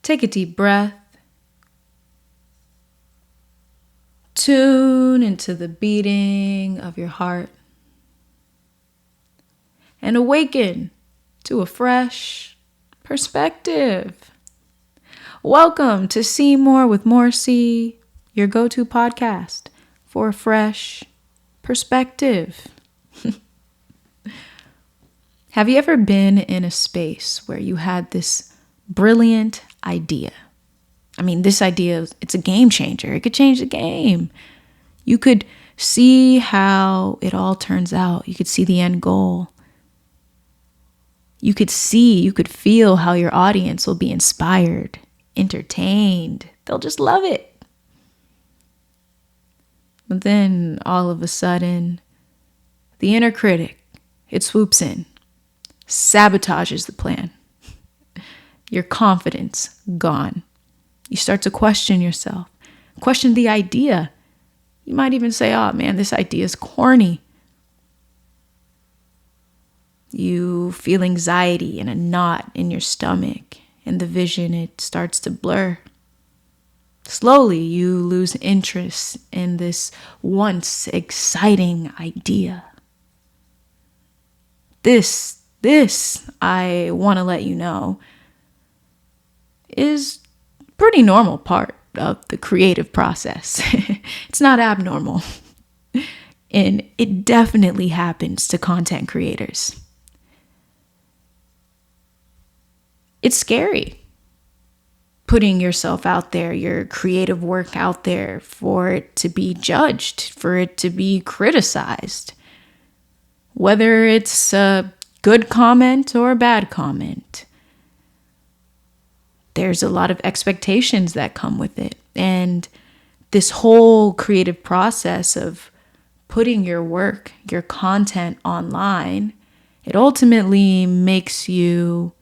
Take a deep breath. Tune into the beating of your heart and awaken to a fresh perspective. Welcome to See More with Morcie, your go-to podcast for a fresh perspective. Have you ever been in a space where you had this brilliant idea? I mean, this idea, it's a game changer. It could change the game. You could see how it all turns out. You could see the end goal. You could feel how your audience will be inspired, entertained. They'll just love it. But then all of a sudden, the inner critic, it swoops in, sabotages the plan. Your confidence gone. You start to question yourself, question the idea. You might even say, oh man, this idea is corny. You feel anxiety and a knot in your stomach, and the vision, it starts to blur. Slowly, you lose interest in this once exciting idea. This, I want to let you know, is pretty normal part of the creative process. It's not abnormal. And it definitely happens to content creators. It's scary putting yourself out there, your creative work out there, for it to be judged, for it to be criticized. Whether it's a good comment or a bad comment. There's a lot of expectations that come with it. And this whole creative process of putting your work, your content online, it ultimately makes you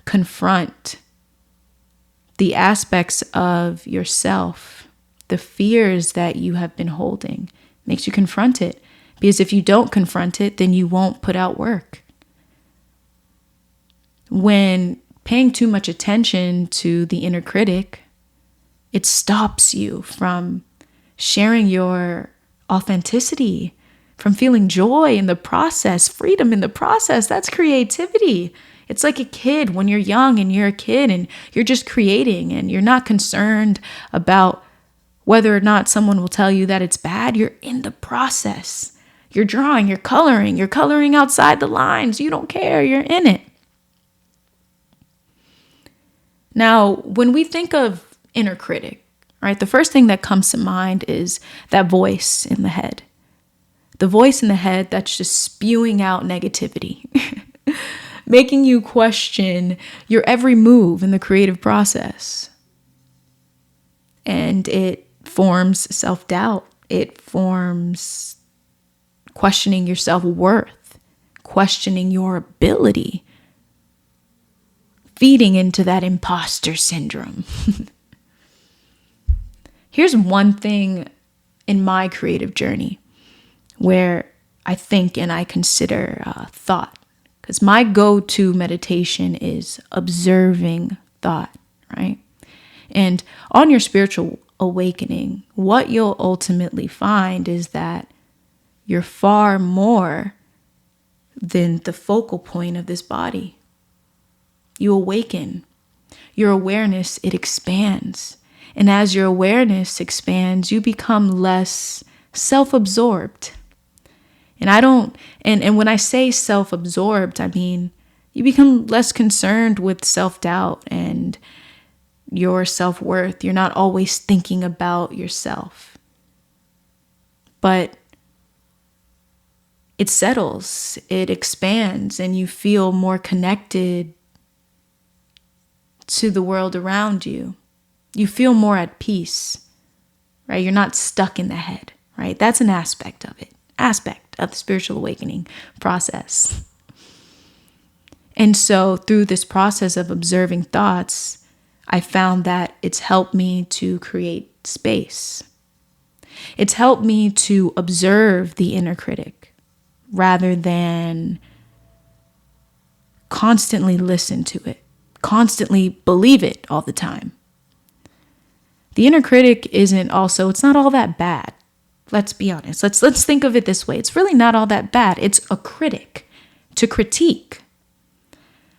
confront the aspects of yourself, the fears that you have been holding. Makes you confront it. Because if you don't confront it, then you won't put out work. When paying too much attention to the inner critic, it stops you from sharing your authenticity, from feeling joy in the process, freedom in the process. That's creativity. It's like a kid when you're young and you're a kid and you're just creating and you're not concerned about whether or not someone will tell you that it's bad. You're in the process. You're drawing, you're coloring outside the lines. You don't care. You're in it. Now, when we think of inner critic, right, the first thing that comes to mind is that voice in the head. The voice in the head that's just spewing out negativity, making you question your every move in the creative process. And it forms self-doubt. It forms questioning your self-worth, questioning your ability, feeding into that imposter syndrome. Here's one thing in my creative journey where I think and I consider thought. Because my go-to meditation is observing thought, right? And on your spiritual awakening, what you'll ultimately find is that you're far more than the focal point of this body. You awaken. Your awareness, it expands. And as your awareness expands, you become less self-absorbed. And when I say self-absorbed, I mean, you become less concerned with self-doubt and your self-worth. You're not always thinking about yourself. But it settles, it expands, and you feel more connected to the world around you. You feel more at peace, right? You're not stuck in the head, right? That's an aspect of the spiritual awakening process. And so through this process of observing thoughts, I found that it's helped me to create space. It's helped me to observe the inner critic rather than constantly listen to it, constantly believe it all the time. The inner critic it's not all that bad. Let's be honest. Let's think of it this way. It's really not all that bad. It's a critic to critique.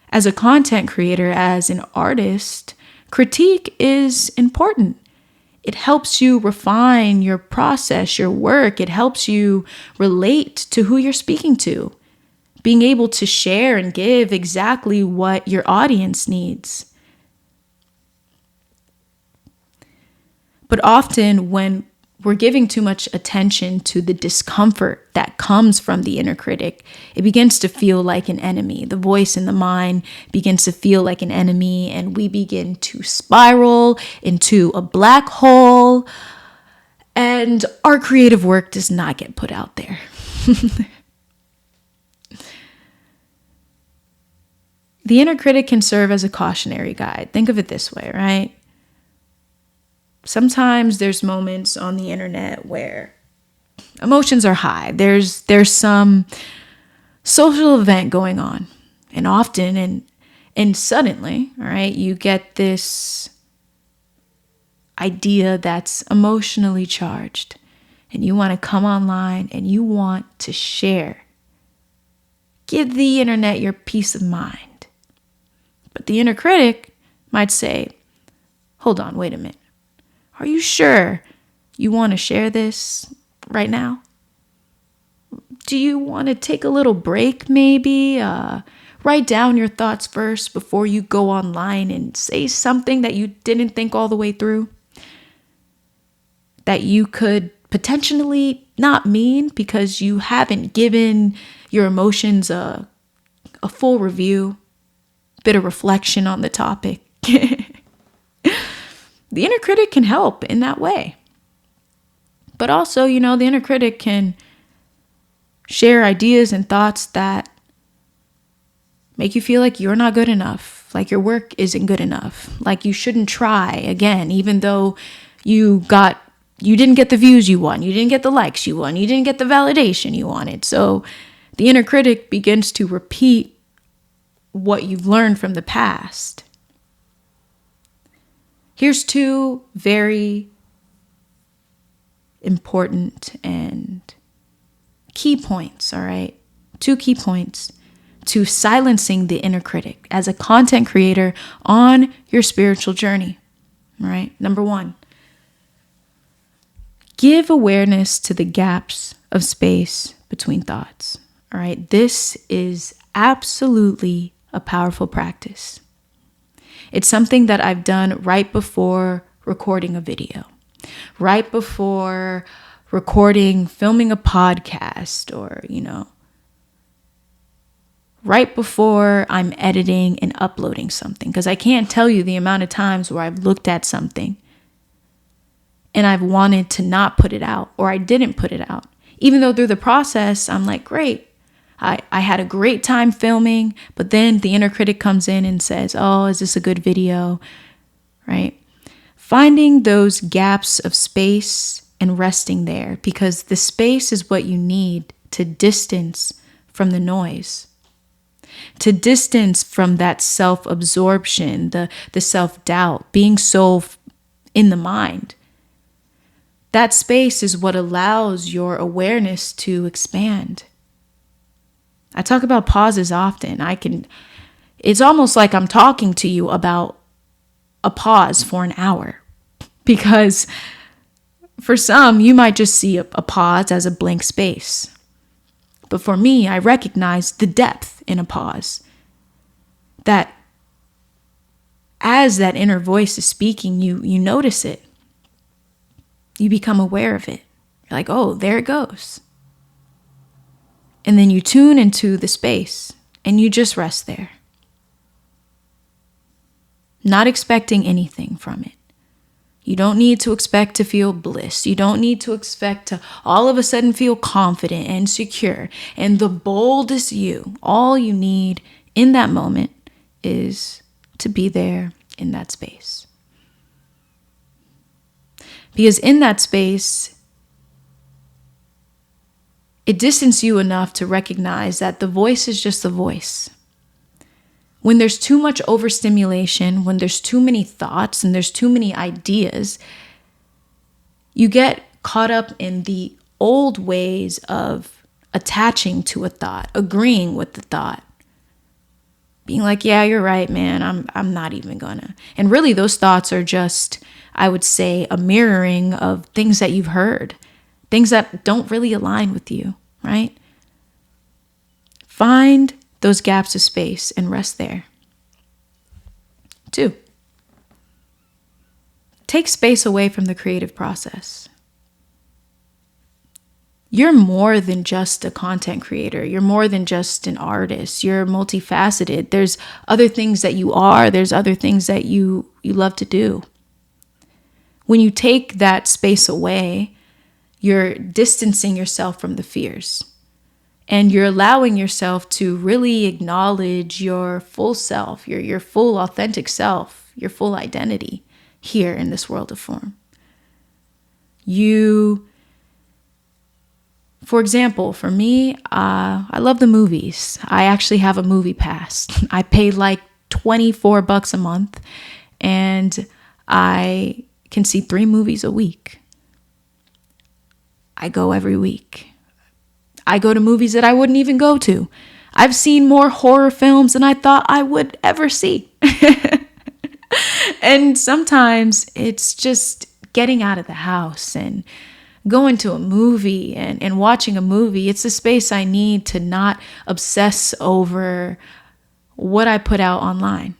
As a content creator, as an artist, critique is important. It helps you refine your process, your work. It helps you relate to who you're speaking to, being able to share and give exactly what your audience needs. But often when we're giving too much attention to the discomfort that comes from the inner critic, it begins to feel like an enemy. The voice in the mind begins to feel like an enemy, and we begin to spiral into a black hole, and our creative work does not get put out there. The inner critic can serve as a cautionary guide. Think of it this way, right? Sometimes there's moments on the internet where emotions are high. There's some social event going on. And often and suddenly, all right, you get this idea that's emotionally charged. And you want to come online and you want to share. Give the internet your peace of mind. But the inner critic might say, hold on, wait a minute. Are you sure you want to share this right now? Do you want to take a little break maybe? Write down your thoughts first before you go online and say something that you didn't think all the way through, that you could potentially not mean because you haven't given your emotions a full review, bit of reflection on the topic. The inner critic can help in that way. But also, the inner critic can share ideas and thoughts that make you feel like you're not good enough, like your work isn't good enough, like you shouldn't try again, even though you didn't get the views you want, you didn't get the likes you want, you didn't get the validation you wanted. So the inner critic begins to repeat what you've learned from the past. Here's two very important and key points, all right? 2 key points to silencing the inner critic as a content creator on your spiritual journey, all right? Number 1, give awareness to the gaps of space between thoughts, all right? This is absolutely a powerful practice. It's something that I've done right before recording a video, right before filming a podcast, or, right before I'm editing and uploading something. Because I can't tell you the amount of times where I've looked at something and I've wanted to not put it out, or I didn't put it out. Even though through the process, I'm like, great. I had a great time filming, but then the inner critic comes in and says, oh, is this a good video? Right? Finding those gaps of space and resting there, because the space is what you need to distance from the noise, to distance from that self-absorption, the self-doubt, being so in the mind. That space is what allows your awareness to expand. I talk about pauses often. It's almost like I'm talking to you about a pause for an hour, because for some, you might just see a pause as a blank space. But for me, I recognize the depth in a pause, that as that inner voice is speaking, you notice it. You become aware of it. You're like, oh, there it goes. And then you tune into the space and you just rest there, not expecting anything from it. You don't need to expect to feel bliss. You don't need to expect to all of a sudden feel confident and secure and the boldest you. All you need in that moment is to be there in that space. Because in that space, it distances you enough to recognize that the voice is just the voice. When there's too much overstimulation, when there's too many thoughts and there's too many ideas, you get caught up in the old ways of attaching to a thought, agreeing with the thought, being like, yeah, you're right, man. I'm not even gonna. And really those thoughts are just, I would say, a mirroring of things that you've heard, things that don't really align with you, right? Find those gaps of space and rest there. 2, take space away from the creative process. You're more than just a content creator. You're more than just an artist. You're multifaceted. There's other things that you are. There's other things that you love to do. When you take that space away, you're distancing yourself from the fears. And you're allowing yourself to really acknowledge your full self, your full authentic self, your full identity here in this world of form. For example, for me, I love the movies. I actually have a movie pass. I pay like $24 a month and I can see 3 movies a week. I go every week. I go to movies that I wouldn't even go to. I've seen more horror films than I thought I would ever see. And sometimes it's just getting out of the house and going to a movie and watching a movie. It's the space I need to not obsess over what I put out online,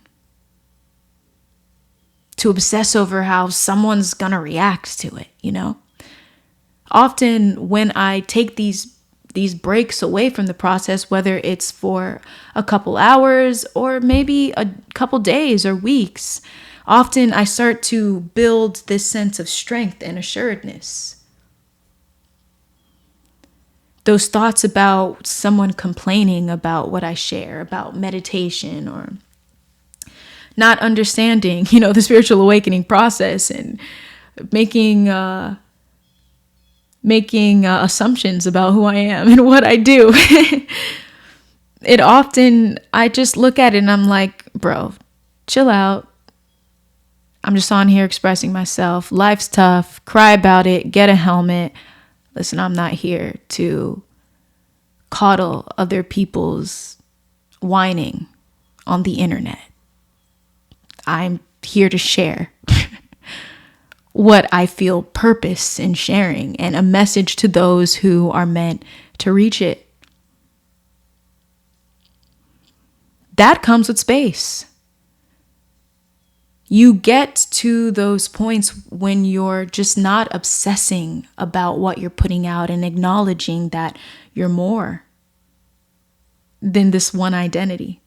to obsess over how someone's gonna react to it, you know? Often when I take these breaks away from the process, whether it's for a couple hours or maybe a couple days or weeks, often I start to build this sense of strength and assuredness. Those thoughts about someone complaining about what I share, about meditation or not understanding, the spiritual awakening process and making assumptions about who I am and what I do. I just look at it and I'm like, bro, chill out. I'm just on here expressing myself. Life's tough. Cry about it. Get a helmet. Listen, I'm not here to coddle other people's whining on the internet. I'm here to share what I feel purpose in sharing and a message to those who are meant to reach it. That comes with space. You get to those points when you're just not obsessing about what you're putting out and acknowledging that you're more than this one identity.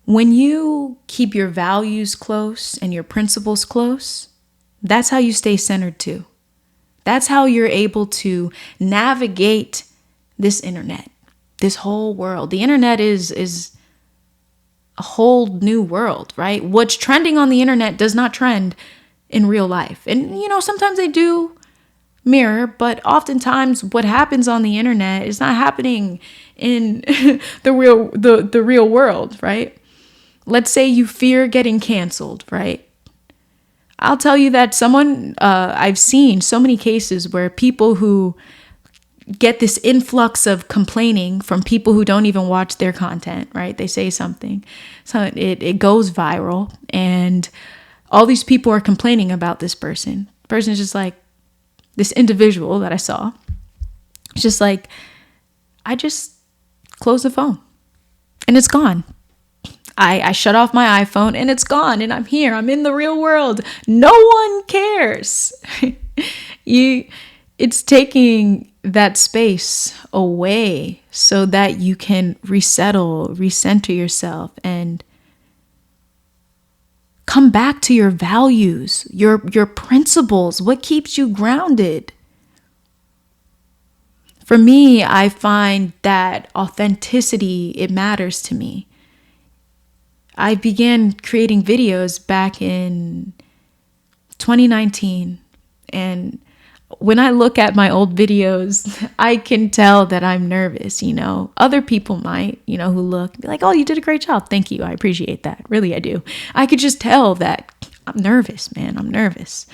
When you keep your values close and your principles close, that's how you stay centered too. That's how you're able to navigate this internet, this whole world. The internet is a whole new world, right? What's trending on the internet does not trend in real life. And, sometimes they do mirror, but oftentimes what happens on the internet is not happening in the real world, right? Let's say you fear getting canceled, right? I'll tell you that I've seen so many cases where people who get this influx of complaining from people who don't even watch their content, right? They say something, so it goes viral, and all these people are complaining about this person. The person is just like, this individual that I saw, it's just like, I just closed the phone and it's gone. I shut off my iPhone and it's gone, and I'm here. I'm in the real world. No one cares. It's taking that space away so that you can resettle, recenter yourself, and come back to your values, your principles, what keeps you grounded. For me, I find that authenticity, it matters to me. I began creating videos back in 2019, and when I look at my old videos, I can tell that I'm nervous, Other people might, who look be like, oh, you did a great job. Thank you. I appreciate that. Really, I do. I could just tell that I'm nervous, man. I'm nervous.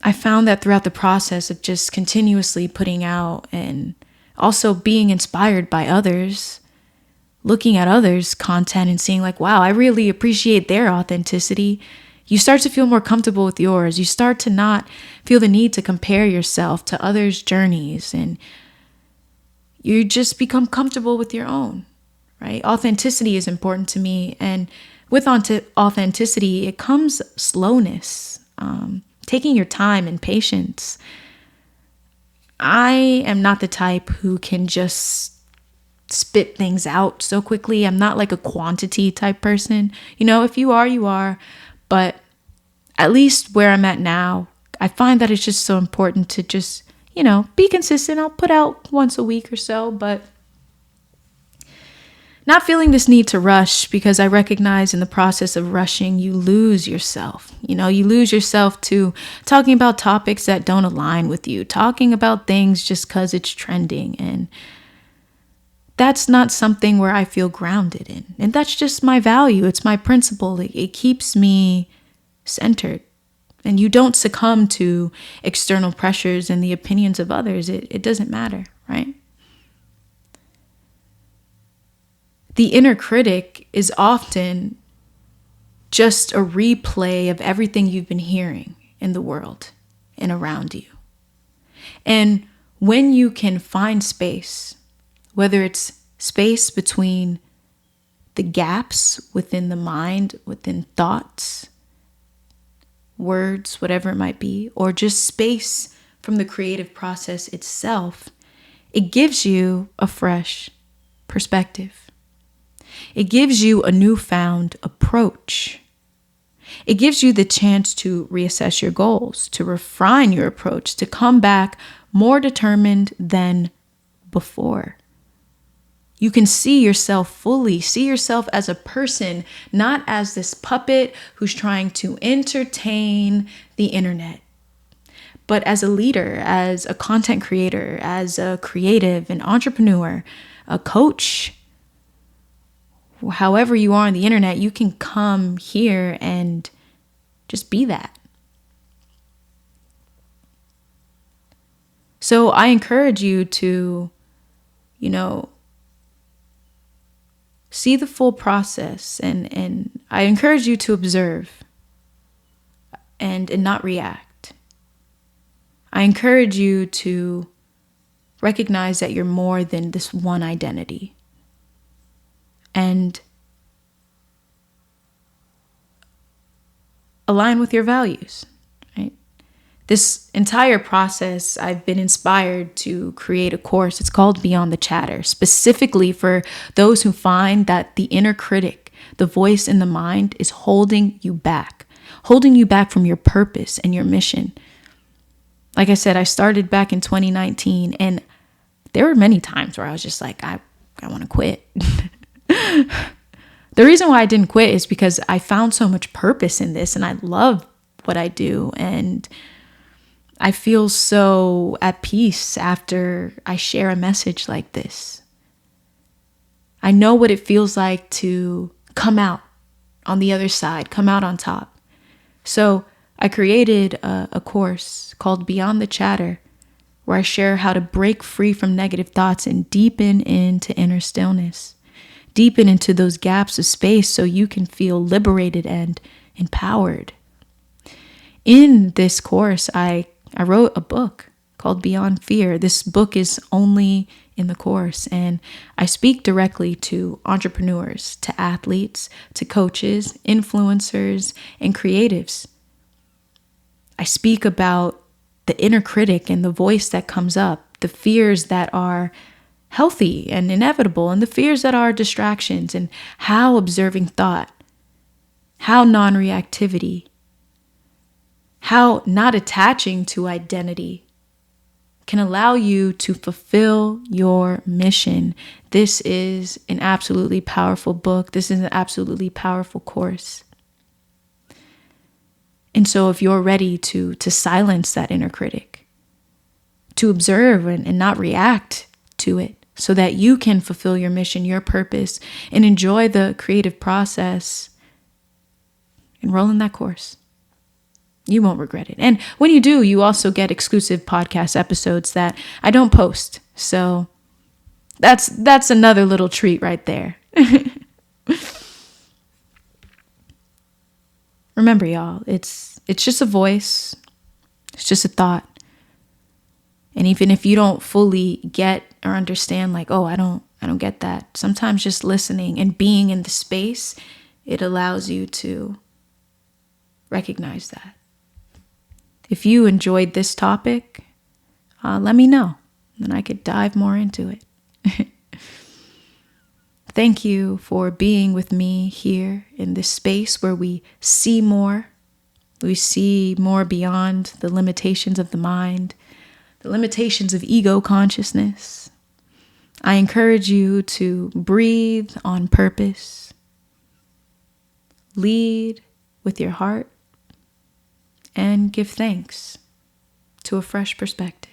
I found that throughout the process of just continuously putting out and also being inspired by others, looking at others' content and seeing like, wow, I really appreciate their authenticity. You start to feel more comfortable with yours. You start to not feel the need to compare yourself to others' journeys, and you just become comfortable with your own, right? Authenticity is important to me. And with authenticity, it comes slowness, taking your time and patience. I am not the type who can just spit things out so quickly. I'm not like a quantity type person. If you are, you are. But at least where I'm at now, I find that it's just so important to just, be consistent. I'll put out once a week or so, but not feeling this need to rush, because I recognize in the process of rushing, you lose yourself. You lose yourself to talking about topics that don't align with you, talking about things just because it's trending. And that's not something where I feel grounded in. And that's just my value. It's my principle. It keeps me centered. And you don't succumb to external pressures and the opinions of others. It doesn't matter, right? The inner critic is often just a replay of everything you've been hearing in the world and around you. And when you can find space, whether it's space between the gaps within the mind, within thoughts, words, whatever it might be, or just space from the creative process itself, it gives you a fresh perspective. It gives you a newfound approach. It gives you the chance to reassess your goals, to refine your approach, to come back more determined than before. You can see yourself fully, see yourself as a person, not as this puppet who's trying to entertain the internet, but as a leader, as a content creator, as a creative, an entrepreneur, a coach. However you are on the internet, you can come here and just be that. So I encourage you to, see the full process, and I encourage you to observe and not react. I encourage you to recognize that you're more than this one identity. And align with your values, right? This entire process, I've been inspired to create a course. It's called Beyond the Chatter, specifically for those who find that the inner critic, the voice in the mind, is holding you back from your purpose and your mission. Like I said, I started back in 2019, and there were many times where I was just like, I want to quit. The reason why I didn't quit is because I found so much purpose in this, and I love what I do, and I feel so at peace after I share a message like this. I know what it feels like to come out on the other side, come out on top. So I created a course called Beyond the Chatter, where I share how to break free from negative thoughts and deepen into inner stillness. Deepen into those gaps of space so you can feel liberated and empowered. In this course, I wrote a book called Beyond Fear. This book is only in the course, and I speak directly to entrepreneurs, to athletes, to coaches, influencers, and creatives. I speak about the inner critic and the voice that comes up, the fears that are healthy and inevitable, and the fears that are distractions, and how observing thought, how non-reactivity, how not attaching to identity can allow you to fulfill your mission. This is an absolutely powerful book. This is an absolutely powerful course. And so if you're ready to silence that inner critic, to observe and not react to it so that you can fulfill your mission, your purpose, and enjoy the creative process, enroll in that course. You won't regret it. And when you do, you also get exclusive podcast episodes that I don't post. So that's another little treat right there. Remember, y'all, it's just a voice. It's just a thought. And even if you don't fully get or understand, like, oh, I don't get that. Sometimes just listening and being in the space, it allows you to recognize that. If you enjoyed this topic, let me know, and I could dive more into it. Thank you for being with me here in this space where we see more. We see more beyond the limitations of the mind, the limitations of ego consciousness. I encourage you to breathe on purpose, lead with your heart, and give thanks to a fresh perspective.